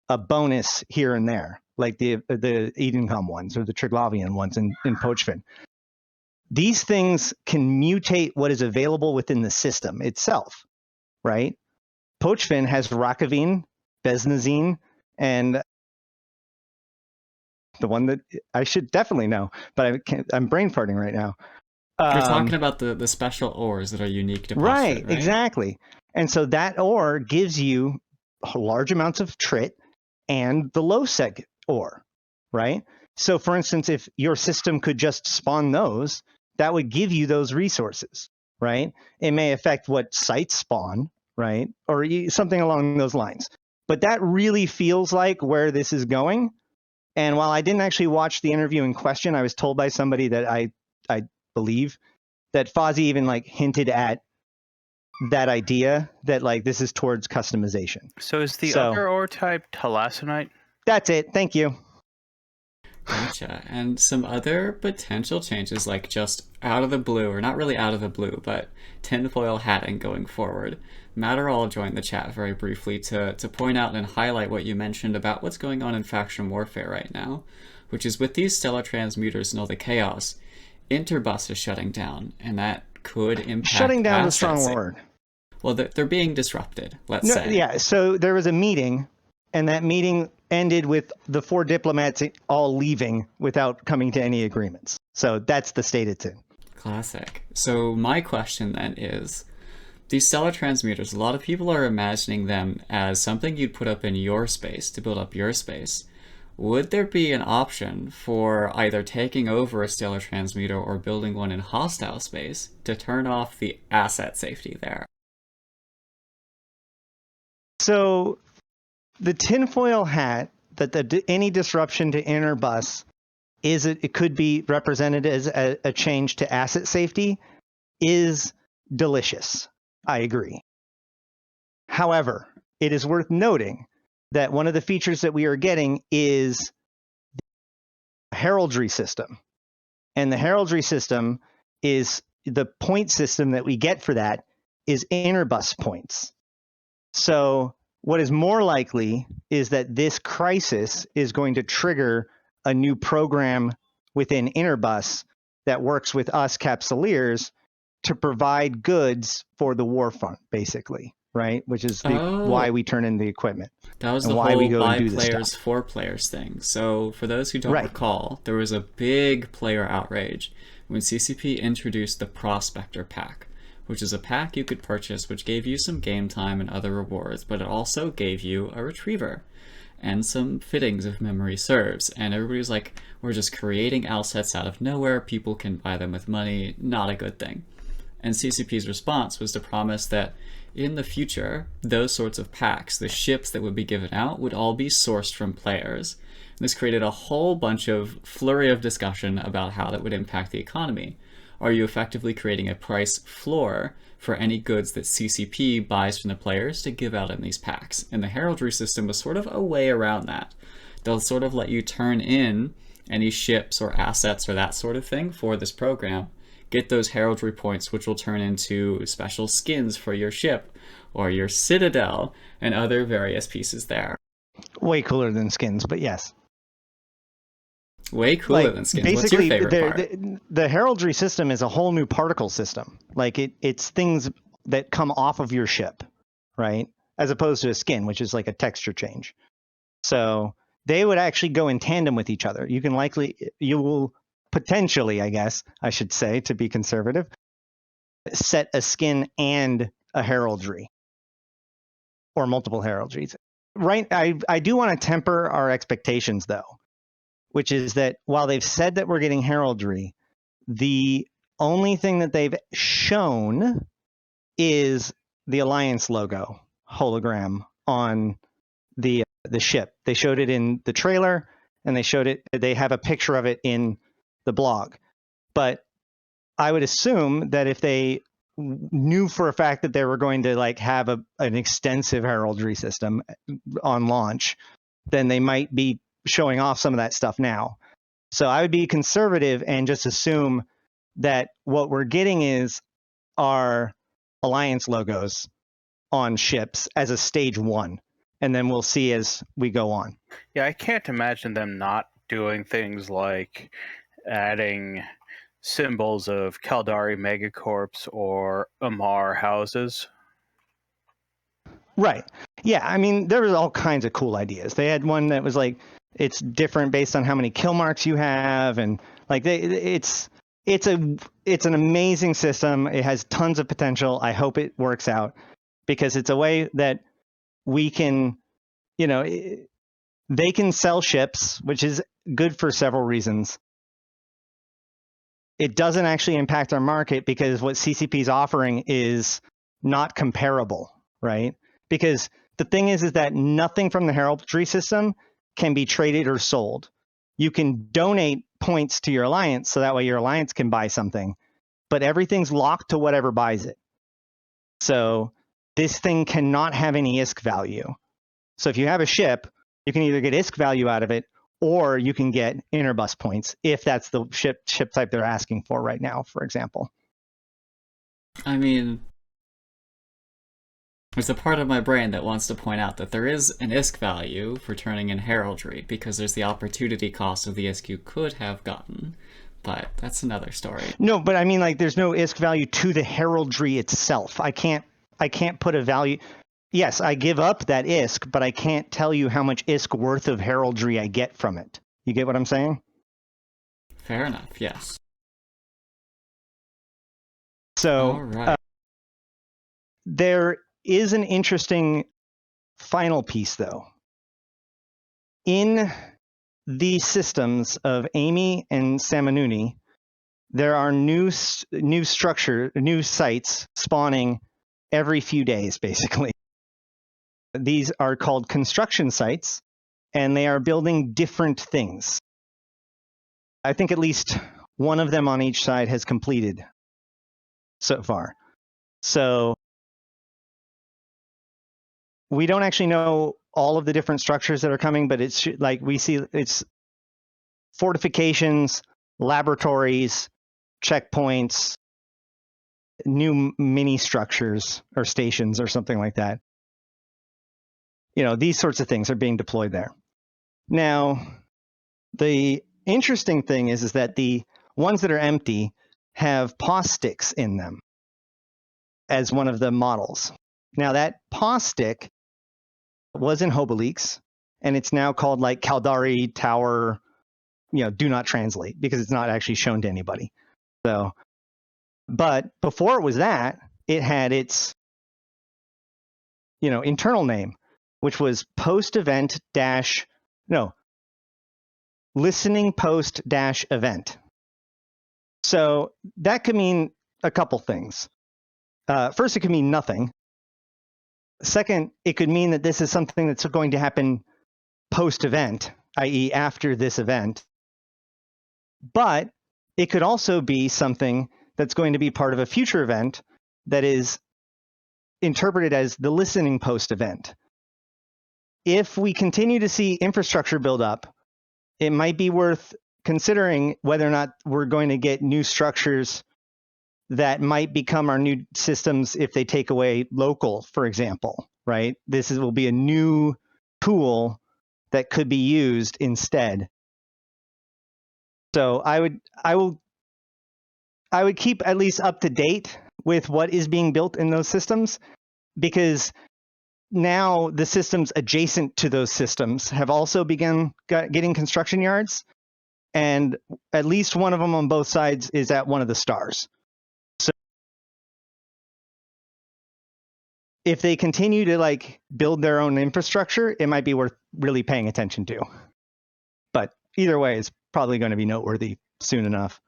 a bonus here and there, like the Edencom ones or the Triglavian ones in Pochfin. These things can mutate what is available within the system itself, right? Pochfin has Rakavine, Beznazine, and the one that I should definitely know, but I'm brain farting right now. You're talking about the special ores that are unique to Pochfin, right? Exactly. And so that ore gives you large amounts of trit and the low seg ore, right? So for instance, if your system could just spawn those, that would give you those resources, right? It may affect what sites spawn, right? Or something along those lines. But that really feels like where this is going. And while I didn't actually watch the interview in question, I was told by somebody that I believe that Fozzie even hinted at that idea that this is towards customization. So is the other ore type Thalassonite? That's it. Thank you. Gotcha. And some other potential changes, like just out of the blue, or not really out of the blue, but tinfoil hatting going forward. Matterall joined the chat very briefly to point out and highlight what you mentioned about what's going on in faction warfare right now, which is with these stellar transmuters and all the chaos, Interbus is shutting down, and that could impact shutting down assets. is a strong word. Well, they're being disrupted, let's say. Yeah, so there was a meeting, and that meeting ended with the 4 diplomats all leaving without coming to any agreements. So that's the state it's in. Classic. So my question then is, these stellar transmuters, a lot of people are imagining them as something you'd put up in your space to build up your space. Would there be an option for either taking over a stellar transmuter or building one in hostile space to turn off the asset safety there? So the tinfoil hat that any disruption to Interbus it could be represented as a change to asset safety is delicious. I agree. However, it is worth noting that one of the features that we are getting is the heraldry system. And the heraldry system is the point system that we get for that is Interbus points. So what is more likely is that this crisis is going to trigger a new program within Interbus that works with us Capsuleers to provide goods for the war front, basically, right? Which is why we turn in the equipment. That was and the why whole we go by and do players for players thing. So for those who don't recall, there was a big player outrage when CCP introduced the Prospector Pack, which is a pack you could purchase which gave you some game time and other rewards, but it also gave you a retriever and some fittings if memory serves. And everybody was like, we're just creating assets out of nowhere, people can buy them with money, not a good thing. And CCP's response was to promise that in the future, those sorts of packs, the ships that would be given out, would all be sourced from players. And this created a whole bunch of flurry of discussion about how that would impact the economy. Are you effectively creating a price floor for any goods that CCP buys from the players to give out in these packs? And the heraldry system was sort of a way around that. They'll sort of let you turn in any ships or assets or that sort of thing for this program, get those heraldry points, which will turn into special skins for your ship or your citadel and other various pieces there. Way cooler than skins, but yes. Way cooler than skins. What's your favorite part? The heraldry system is a whole new particle system. Like it's things that come off of your ship, right? As opposed to a skin, which is like a texture change. So they would actually go in tandem with each other. You will potentially, I guess I should say, to be conservative, set a skin and a heraldry or multiple heraldries. Right. I do want to temper our expectations, though, which is that while they've said that we're getting heraldry, the only thing that they've shown is the Alliance logo hologram on the ship. They showed it in the trailer, and they have a picture of it in the blog. But I would assume that if they knew for a fact that they were going to like have an extensive heraldry system on launch, then they might be showing off some of that stuff now. So I would be conservative and just assume that what we're getting is our Alliance logos on ships as a stage 1, and then we'll see as we go on. Yeah, I can't imagine them not doing things like adding symbols of Caldari Megacorps or Amar houses. Right. Yeah, I mean, there was all kinds of cool ideas. They had one that was like, it's different based on how many kill marks you have, and like it's an amazing system. It has tons of potential. I hope it works out, because it's a way that we can, they can sell ships, which is good for several reasons. It doesn't actually impact our market because what CCP is offering is not comparable, right? Because the thing is that nothing from the heraldry system can be traded or sold. You can donate points to your Alliance, so that way your Alliance can buy something, but everything's locked to whatever buys it. So this thing cannot have any ISK value. So if you have a ship, you can either get ISK value out of it, or you can get Interbus points if that's the ship type they're asking for right now, for example. I mean, there's a part of my brain that wants to point out that there is an ISK value for turning in heraldry, because there's the opportunity cost of the ISK you could have gotten, but that's another story. No, but I mean, like, there's no ISK value to the heraldry itself. I can't put a value. Yes, I give up that ISK, but I can't tell you how much ISK worth of heraldry I get from it. You get what I'm saying? Fair enough, yes. So, all right. There is an interesting final piece, though. In the systems of Amy and Samanuni, there are new sites spawning every few days, basically. These are called construction sites, and they are building different things. I think at least one of them on each side has completed so far. So we don't actually know all of the different structures that are coming, but it's like we see it's fortifications, laboratories, checkpoints, new mini structures or stations or something like that. These sorts of things are being deployed there. Now, the interesting thing is that the ones that are empty have pause sticks in them as one of the models. Now, that pause stick was in Hoboleaks, and it's now called like Caldari Tower, do not translate, because it's not actually shown to anybody. So, but before it was that, it had its, internal name, which was listening post dash event. So that could mean a couple things. First, it could mean nothing. Second, it could mean that this is something that's going to happen post-event, i.e. after this event. But it could also be something that's going to be part of a future event that is interpreted as the listening post event. If we continue to see infrastructure build up, it might be worth considering whether or not we're going to get new structures that might become our new systems if they take away local, for example, right? Will be a new tool that could be used instead. So I would keep at least up to date with what is being built in those systems, because now the systems adjacent to those systems have also begun getting construction yards, and at least one of them on both sides is at one of the stars. So if they continue to like build their own infrastructure, it might be worth really paying attention to. But either way, it's probably going to be noteworthy soon enough.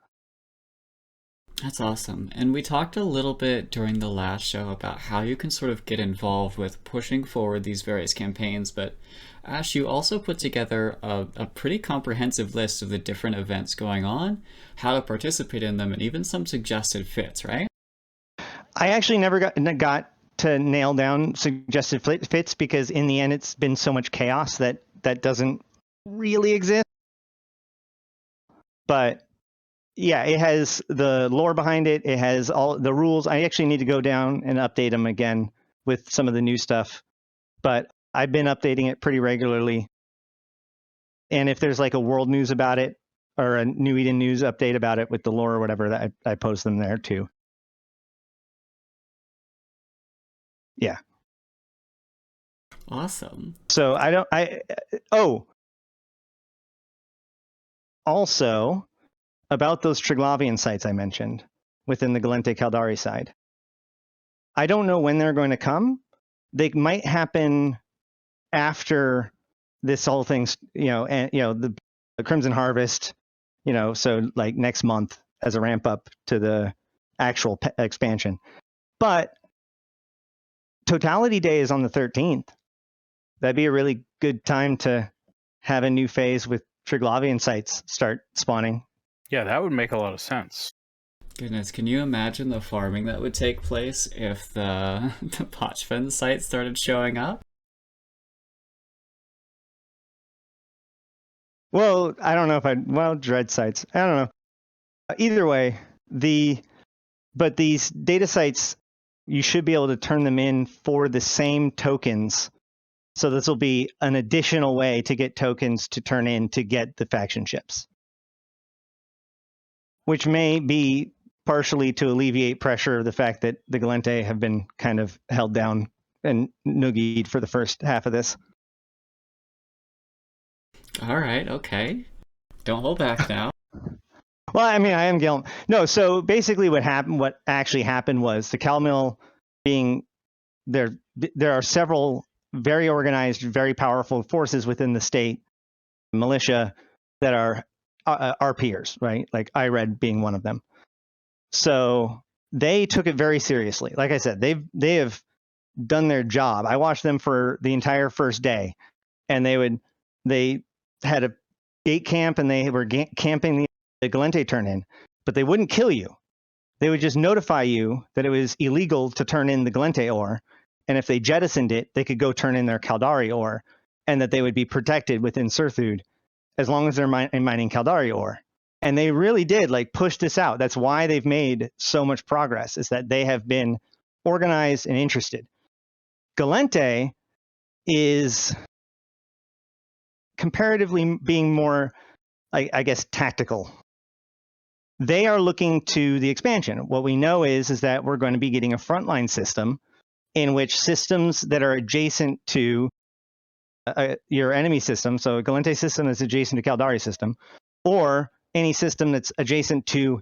That's awesome. And we talked a little bit during the last show about how you can sort of get involved with pushing forward these various campaigns, but Ash, you also put together a pretty comprehensive list of the different events going on, how to participate in them, and even some suggested fits, right? I actually never got to nail down suggested fits because in the end it's been so much chaos that doesn't really exist. But yeah, it has the lore behind it. It has all the rules. I actually need to go down and update them again with some of the new stuff. But I've been updating it pretty regularly. And if there's like a world news about it or a New Eden news update about it with the lore or whatever, that I post them there too. Yeah. Awesome. So also about those Triglavian sites I mentioned within the Galente Caldari side. I don't know when they're going to come. They might happen after this whole thing's, and the Crimson Harvest, so like next month as a ramp up to the actual expansion. But Totality Day is on the 13th. That'd be a really good time to have a new phase with Triglavian sites start spawning. Yeah, that would make a lot of sense. Goodness, can you imagine the farming that would take place if the Potchven site started showing up? Well, I don't know if dread sites. I don't know. Either way, but these data sites, you should be able to turn them in for the same tokens. So this will be an additional way to get tokens to turn in to get the faction ships, which may be partially to alleviate pressure of the fact that the Galente have been kind of held down and noogied for the first half of this. All right, okay. Don't hold back now. Well, I mean, I am Gil. No, so basically what actually happened was the Cal Mill being there are several very organized, very powerful forces within the state militia that are our peers, right? Like IRED being one of them. So they took it very seriously. Like I said, they have done their job. I watched them for the entire first day, and they had a gate camp and they were camping the Galente turn in, but they wouldn't kill you. They would just notify you that it was illegal to turn in the Galente ore, and if they jettisoned it, they could go turn in their Caldari ore, and that they would be protected within Surthud as long as they're mining Caldari ore. And they really did like push this out. That's why they've made so much progress, is that they have been organized and interested. Galente is comparatively being more, I guess, tactical. They are looking to the expansion. What we know is that we're going to be getting a frontline system in which systems that are adjacent to your enemy system, so a Galente system is adjacent to Caldari system, or any system that's adjacent to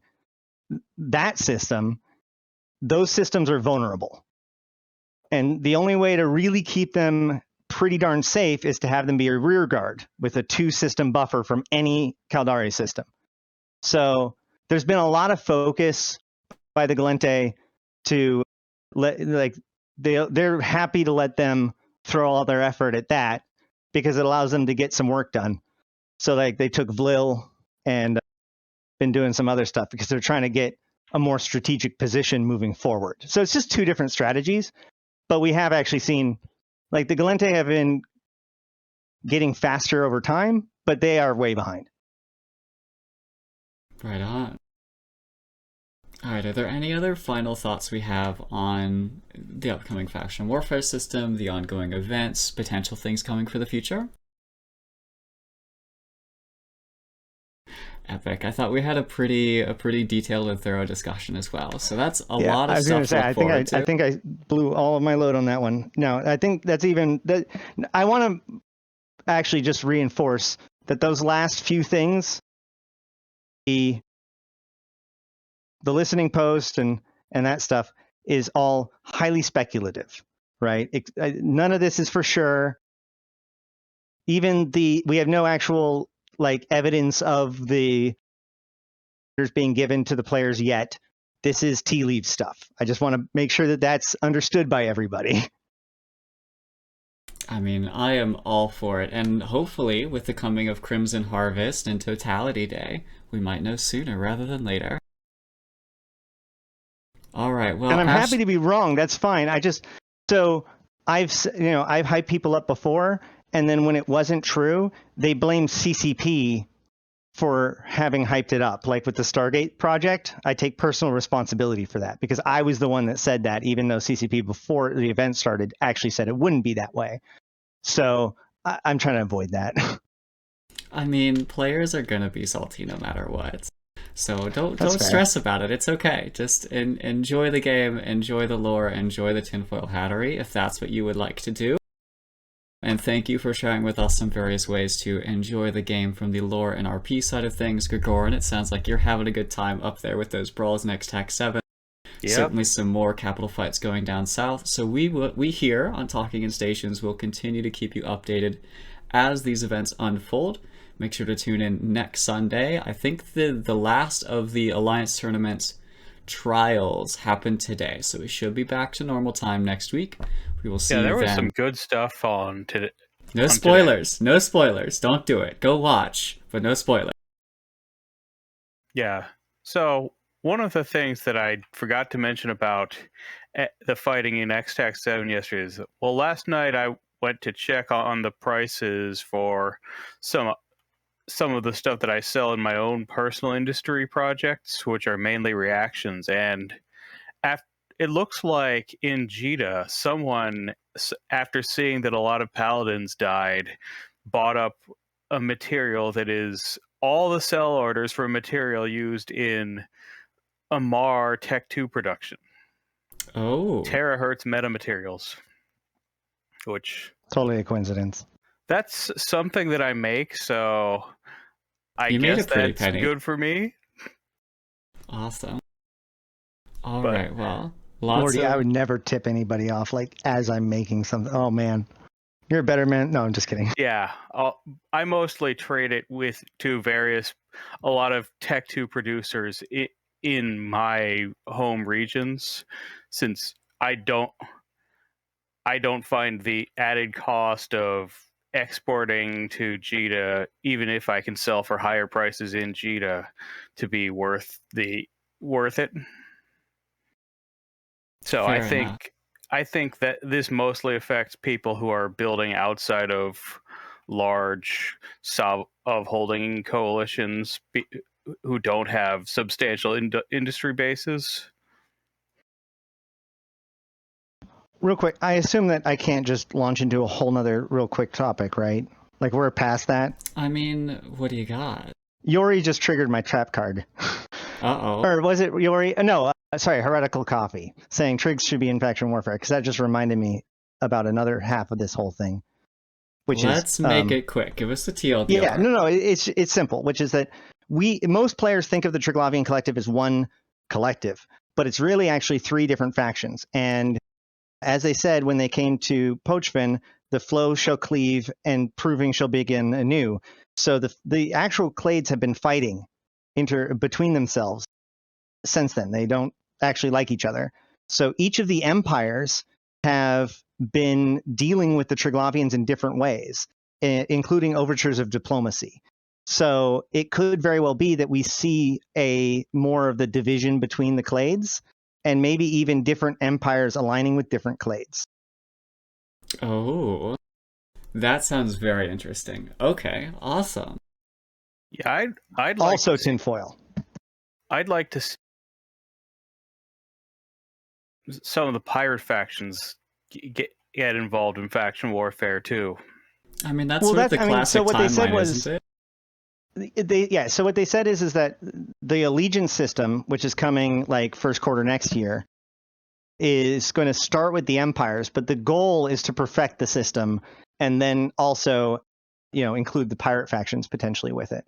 that system, those systems are vulnerable. And the only way to really keep them pretty darn safe is to have them be a rear guard with a 2-system buffer from any Caldari system. So there's been a lot of focus by the Galente to they're happy to let them throw all their effort at that because it allows them to get some work done. So like they took Vlil and been doing some other stuff because they're trying to get a more strategic position moving forward. So it's just 2 different strategies, but we have actually seen like the Galente have been getting faster over time, but they are way behind. Right on. All right, are there any other final thoughts we have on the upcoming faction warfare system, the ongoing events, potential things coming for the future? Epic. I thought we had a pretty detailed and thorough discussion as well. So that's a lot of I was stuff going to say, I think I blew all of my load on that one. No, I think that's even that. I want to actually just reinforce that those last few things, the listening post and that stuff, is all highly speculative, right? None of this is for sure. Even we have no actual like evidence of the being given to the players yet. This is tea leaf stuff. I just want to make sure that that's understood by everybody. I mean, I am all for it, and hopefully with the coming of Crimson Harvest and Totality Day, we might know sooner rather than later. All right, well, and I'm happy to be wrong. That's fine. I've hyped people up before, and then when it wasn't true, they blamed CCP for having hyped it up. Like with the Stargate project, I take personal responsibility for that because I was the one that said that, even though CCP before the event started actually said it wouldn't be that way. So I'm trying to avoid that. I mean, players are gonna be salty no matter what. So don't fair. stress about it. It's okay. Just enjoy the game, enjoy the lore, enjoy the tinfoil hattery if that's what you would like to do. And thank you for sharing with us some various ways to enjoy the game from the lore and RP side of things. Gergoran, it sounds like you're having a good time up there with those Brawls next Tech 7. Yep. Certainly some more capital fights going down south. So we here on Talking in Stations will continue to keep you updated as these events unfold. Make sure to tune in next Sunday. I think the last of the Alliance Tournament trials happened today, so we should be back to normal time next week. We will see you then. Yeah, there was some good stuff on today. No spoilers. No spoilers. Don't do it. Go watch, but no spoilers. Yeah. So one of the things that I forgot to mention about the fighting in X-Tac 7 yesterday is, well, last night I went to check on the prices for some of the stuff that I sell in my own personal industry projects, which are mainly reactions. And it looks like in Jita, someone, after seeing that a lot of paladins died, bought up a material that is all the sell orders for material used in Amar Tech 2 production. Oh. Terahertz metamaterials. Which... Totally a coincidence. That's something that I make, so I guess that's good for me. Awesome. All right, well, Lordy, I would never tip anybody off like as I'm making something. Oh man, you're a better man. No, I'm just kidding. Yeah, I mostly trade it to a lot of Tech 2 producers in my home regions, since I don't find the added cost of exporting to Jita, even if I can sell for higher prices in Jita, to be worth it. So I think that this mostly affects people who are building outside of large holding coalitions, who don't have substantial industry bases. Real quick, I assume that I can't just launch into a whole nother real quick topic, right? Like we're past that. I mean, what do you got? Yori just triggered my trap card. Uh-oh. Or was it Yori? No, sorry, Heretical Coffee, saying Trigs should be in faction warfare, because that just reminded me about another half of this whole thing. Let's make it quick. Give us the TLDR. Yeah, no, it's simple, which is that most players think of the Triglavian Collective as one collective, but it's really actually three different factions. And as they said when they came to Pochfin, the flow shall cleave and proving shall begin anew. So the actual clades have been fighting between themselves since then. They don't actually like each other. So each of the empires have been dealing with the Triglavians in different ways, including overtures of diplomacy. So it could very well be that we see more of the division between the clades, and maybe even different empires aligning with different clades. Oh, that sounds very interesting. Okay, awesome. Yeah, I'd like also tinfoil. I'd like to see some of the pirate factions get involved in faction warfare too. I mean, that's sort of the classic timeline, isn't it? So what they said is that the Allegiance system, which is coming like first quarter next year, is going to start with the empires, but the goal is to perfect the system and then also, include the pirate factions potentially with it.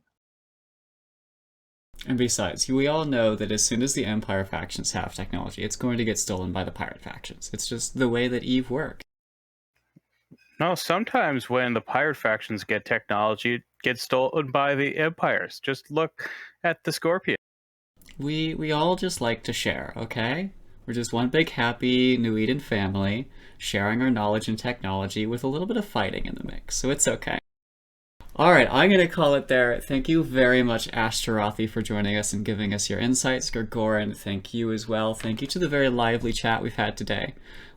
And besides, we all know that as soon as the Empire factions have technology, it's going to get stolen by the pirate factions. It's just the way that EVE works. No, sometimes when the pirate factions get technology, it gets stolen by the empires. Just look at the Scorpion. We all just like to share, okay? We're just one big happy New Eden family, sharing our knowledge and technology with a little bit of fighting in the mix, so it's okay. Alright, I'm going to call it there. Thank you very much, Ashterothi, for joining us and giving us your insights. Gergoran, thank you as well. Thank you to the very lively chat we've had today.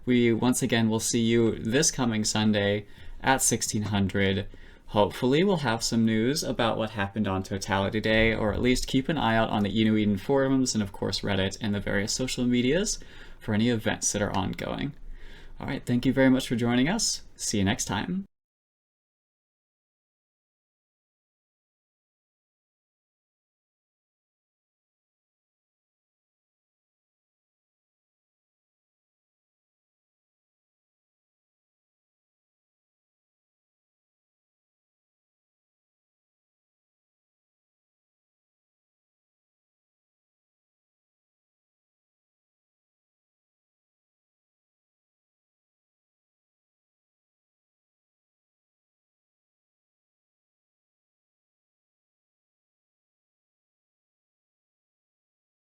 We, once again, will see you this coming Sunday at 1600. Hopefully we'll have some news about what happened on Totality Day, or at least keep an eye out on the New Eden forums and, of course, Reddit and the various social medias for any events that are ongoing. Alright, thank you very much for joining us. See you next time.